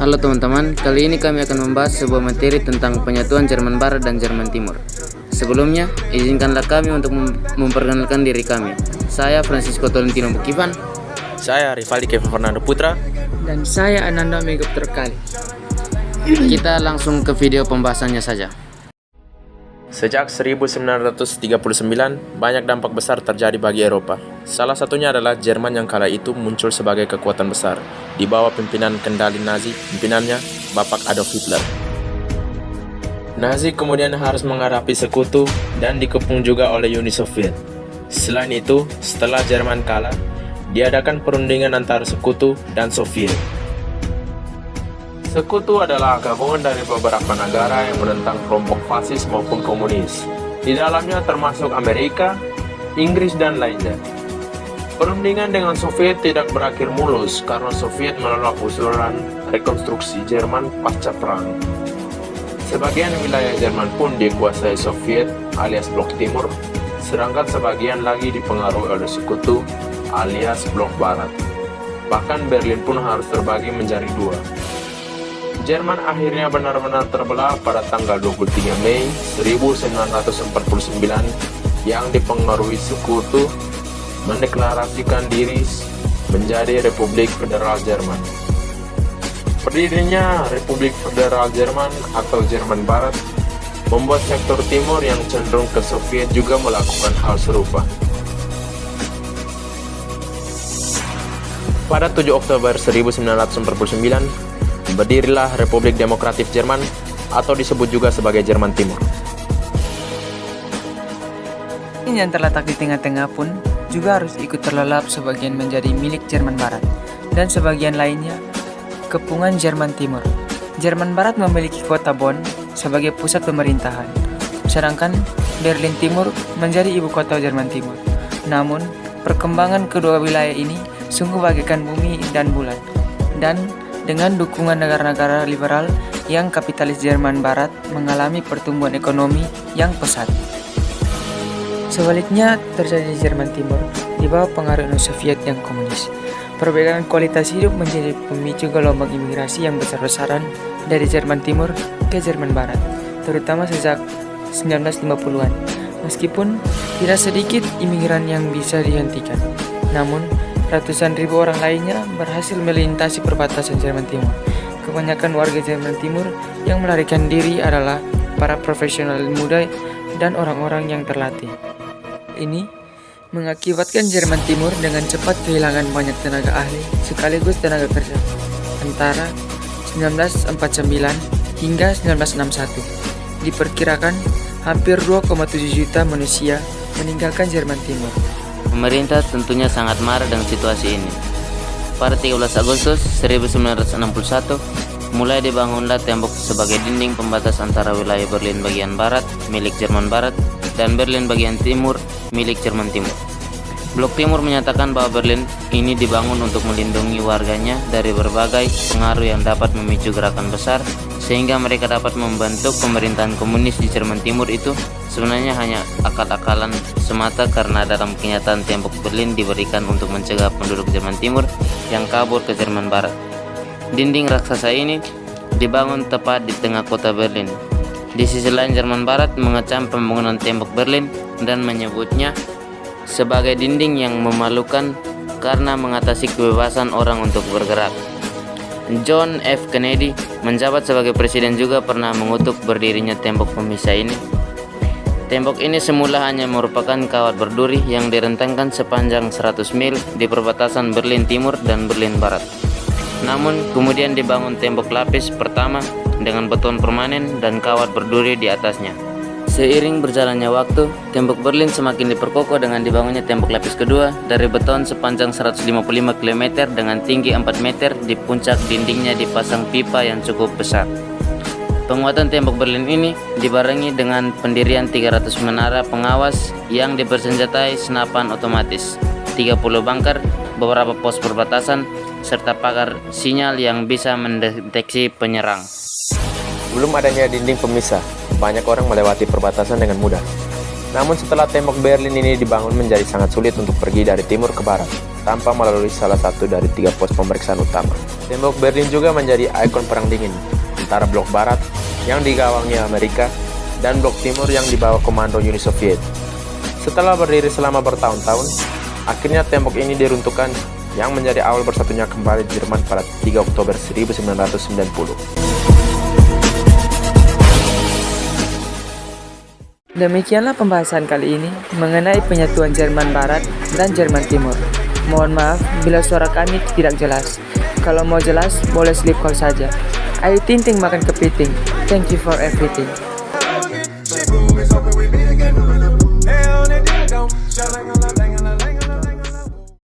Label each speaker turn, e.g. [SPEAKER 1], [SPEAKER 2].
[SPEAKER 1] Halo teman-teman, kali ini kami akan membahas sebuah materi tentang penyatuan Jerman Barat dan Jerman Timur. Sebelumnya, izinkanlah kami untuk memperkenalkan diri kami. Saya Francisco Tolentino Bukivan.
[SPEAKER 2] Saya Rivaldi Kevin Fernando Putra.
[SPEAKER 3] Dan saya Ananda Megap Terkali.
[SPEAKER 1] Kita langsung ke video pembahasannya saja.
[SPEAKER 2] Sejak 1939, banyak dampak besar terjadi bagi Eropa. Salah satunya adalah Jerman yang kala itu muncul sebagai kekuatan besar di bawah pimpinan kendali Nazi, pimpinannya Bapak Adolf Hitler. Nazi kemudian harus menghadapi sekutu dan dikepung juga oleh Uni Soviet. Selain itu, setelah Jerman kalah, diadakan perundingan antara sekutu dan Soviet. Sekutu adalah gabungan dari beberapa negara yang menentang kelompok fasis maupun komunis. Di dalamnya termasuk Amerika, Inggris, dan lainnya. Perundingan dengan Soviet tidak berakhir mulus karena Soviet menolak usulan rekonstruksi Jerman pasca perang. Sebagian wilayah Jerman pun dikuasai Soviet alias Blok Timur, sedangkan sebagian lagi dipengaruhi oleh Sekutu alias Blok Barat. Bahkan Berlin pun harus terbagi menjadi dua. Jerman akhirnya benar-benar terbelah pada tanggal 23 Mei 1949 yang dipengaruhi Sekutu mendeklarasikan diri menjadi Republik Federal Jerman. Berdirinya Republik Federal Jerman atau Jerman Barat membuat sektor timur yang cenderung ke Soviet juga melakukan hal serupa. Pada 7 Oktober 1949, berdirilah Republik Demokratik Jerman atau disebut juga sebagai Jerman Timur.
[SPEAKER 3] Ini yang terletak di tengah-tengah pun juga harus ikut terlelap, sebagian menjadi milik Jerman Barat dan sebagian lainnya kepungan Jerman Timur. Jerman Barat memiliki kota Bonn sebagai pusat pemerintahan, sedangkan Berlin Timur menjadi ibu kota Jerman Timur. Namun, perkembangan kedua wilayah ini sungguh bagaikan bumi dan bulan, dan dengan dukungan negara-negara liberal yang kapitalis, Jerman Barat mengalami pertumbuhan ekonomi yang pesat. Sebaliknya terjadi di Jerman Timur di bawah pengaruh Uni Soviet yang komunis. Perbedaan kualitas hidup menjadi pemicu gelombang imigrasi yang besar-besaran dari Jerman Timur ke Jerman Barat, terutama sejak 1950-an. Meskipun tidak sedikit imigran yang bisa dihentikan, namun ratusan ribu orang lainnya berhasil melintasi perbatasan Jerman Timur. Kebanyakan warga Jerman Timur yang melarikan diri adalah para profesional muda dan orang-orang yang terlatih. Ini mengakibatkan Jerman Timur dengan cepat kehilangan banyak tenaga ahli sekaligus tenaga kerja antara 1949 hingga 1961. Diperkirakan hampir 2,7 juta manusia meninggalkan Jerman Timur.
[SPEAKER 1] Pemerintah tentunya sangat marah dengan situasi ini. Pada 13 Agustus 1961, mulai dibangunlah tembok sebagai dinding pembatas antara wilayah Berlin bagian barat milik Jerman Barat dan Berlin bagian timur milik Jerman Timur. Blok Timur menyatakan bahwa Berlin ini dibangun untuk melindungi warganya dari berbagai pengaruh yang dapat memicu gerakan besar, sehingga mereka dapat membentuk pemerintahan komunis di Jerman Timur. Itu sebenarnya hanya akal-akalan semata karena dalam kenyataan tembok Berlin diberikan untuk mencegah penduduk Jerman Timur yang kabur ke Jerman Barat. Dinding raksasa ini dibangun tepat di tengah kota Berlin. Di sisi lain, Jerman Barat mengecam pembangunan tembok Berlin dan menyebutnya sebagai dinding yang memalukan karena mengatasi kebebasan orang untuk bergerak. John F. Kennedy menjabat sebagai presiden juga pernah mengutuk berdirinya tembok pemisah ini. Tembok ini semula hanya merupakan kawat berduri yang direntangkan sepanjang 100 mil di perbatasan Berlin Timur dan Berlin Barat. Namun kemudian dibangun tembok lapis pertama dengan beton permanen dan kawat berduri di atasnya. Seiring berjalannya waktu, tembok Berlin semakin diperkokoh dengan dibangunnya tembok lapis kedua dari beton sepanjang 155 km dengan tinggi 4 meter. Di puncak dindingnya dipasang pipa yang cukup besar. Penguatan tembok Berlin ini dibarengi dengan pendirian 300 menara pengawas yang dipersenjatai senapan otomatis, 30 bunker, beberapa pos perbatasan, serta pagar sinyal yang bisa mendeteksi penyerang.
[SPEAKER 2] Belum adanya dinding pemisah, banyak orang melewati perbatasan dengan mudah. Namun setelah tembok Berlin ini dibangun menjadi sangat sulit untuk pergi dari timur ke barat. tanpa melalui salah satu dari 3 pos pemeriksaan utama. Tembok Berlin juga menjadi ikon perang dingin antara blok barat yang digawangi Amerika dan blok timur yang dibawa komando Uni Soviet. Setelah berdiri selama bertahun-tahun, akhirnya tembok ini diruntuhkan yang menjadi awal bersatunya kembali Jerman pada 3 Oktober 1990.
[SPEAKER 3] Demikianlah pembahasan kali ini mengenai penyatuan Jerman Barat dan Jerman Timur. Mohon maaf bila suara kami tidak jelas. Kalau mau jelas, boleh sleep call saja. Ayo Tinting makan kepiting. Thank you for everything.